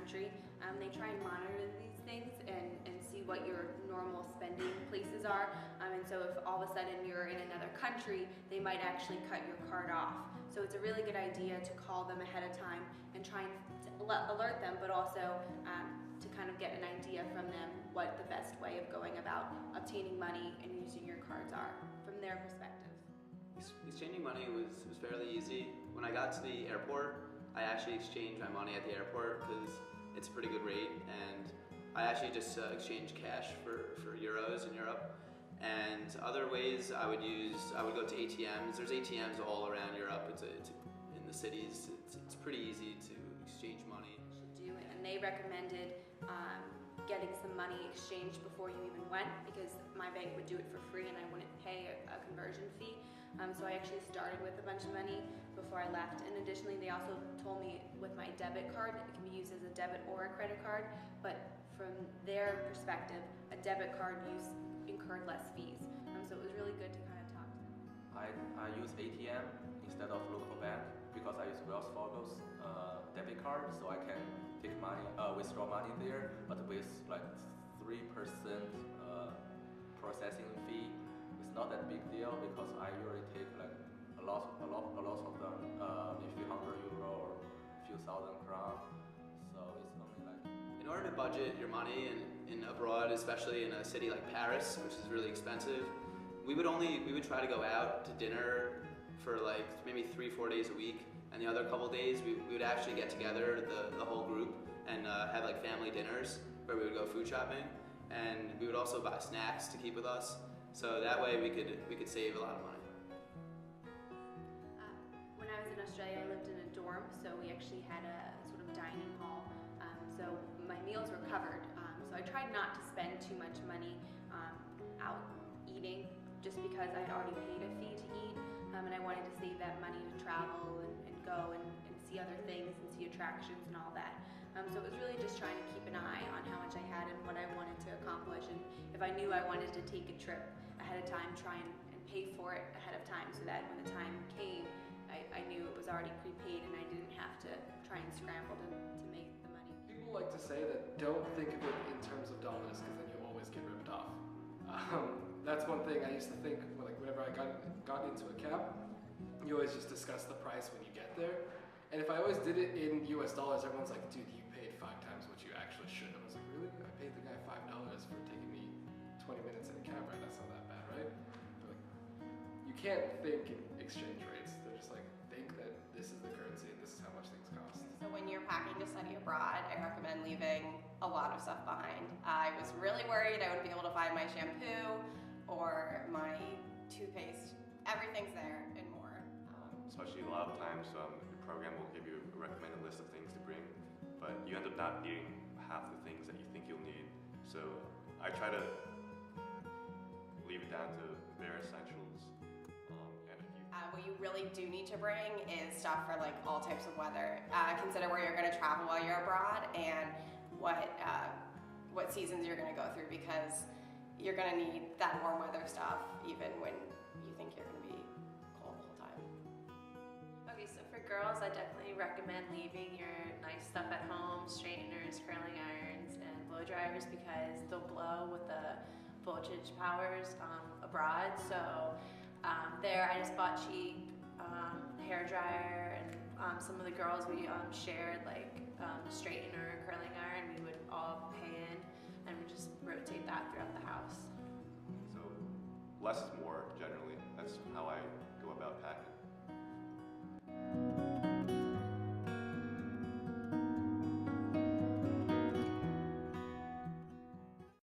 country. They try and monitor these things and see what your normal spending places are. And so if all of a sudden you're in another country, they might actually cut your card off. So it's a really good idea to call them ahead of time and try and alert them, but also to kind of get an idea from them what the best way of going about obtaining money and using your cards are from their perspective. Exchanging money was fairly easy. When I got to the airport, I actually exchanged my money at the airport because it's a pretty good rate, and I actually just exchanged cash for euros in Europe. And other ways I would go to ATMs. There's ATMs all around Europe. In the cities. It's pretty easy to exchange money. Should do, and they recommended getting some money exchanged before you even went, because my bank would do it for free and I wouldn't pay a conversion fee. So I actually started with a bunch of money before I left. And additionally, they also told me with my debit card, it can be used as a debit or a credit card, but from their perspective, a debit card use incurred less fees. So it was really good to kind of talk to them. I use ATM instead of local bank because I use Wells Fargo's debit card, so I can take money, withdraw money there, but with like 3% processing fee. It's not that big deal because I usually take like a lot of them, a few hundred euro or a few thousand crown. So it's only like. In order to budget your money in abroad, especially in a city like Paris, which is really expensive, we would try to go out to dinner for like maybe 3-4 days a week, and the other couple days we would actually get together, the whole group, and have like family dinners where we would go food shopping, and we would also buy snacks to keep with us, so that way we could save a lot of money. When I was in Australia, I lived in a dorm, so we actually had a sort of dining hall, so my meals were covered. So I tried not to spend too much money out eating, just because I had already paid a fee to eat, and I wanted to save that money to travel and go and see other things and see attractions and all that. So it was really just trying to keep an eye on how much I had and what I wanted to accomplish, and if I knew I wanted to take a trip ahead of time, try and pay for it ahead of time, so that when the time came, I knew it was already prepaid and I didn't have to try and scramble to make the money. People like to say that don't think of it in terms of dollars, because then you always get ripped off. That's one thing I used to think, like whenever I got into a cab, you always just discuss the price when you get there. And if I always did it in US dollars, everyone's like, dude, you paid 5 times what you actually should. I was like, really? I paid the guy $5 for taking me 20 minutes in a cab ride. That's not that bad, right? But like, you can't think in exchange rates. They're just like, think that this is the currency and this is how much things cost. So when you're packing to study abroad, I recommend leaving a lot of stuff behind. I was really worried I wouldn't be able to find my shampoo or my toothpaste. Everything's there and more. Especially a lot of times the program will give you a recommended list of things to bring, but you end up not needing half the things that you think you'll need. So I try to leave it down to bare essentials. What you really do need to bring is stuff for like all types of weather. Consider where you're going to travel while you're abroad and what seasons you're going to go through, because you're going to need that warm weather stuff even when you think you're going to be cold the whole time. Okay, so for girls, I definitely recommend leaving your nice stuff at home, straighteners, curling irons, and blow dryers, because they'll blow with the voltage powers abroad. So there I just bought cheap hair dryer, and some of the girls we shared like straightener, curling iron. We would all pay in and we just rotate that throughout the house. So less is more generally. That's how I go about packing.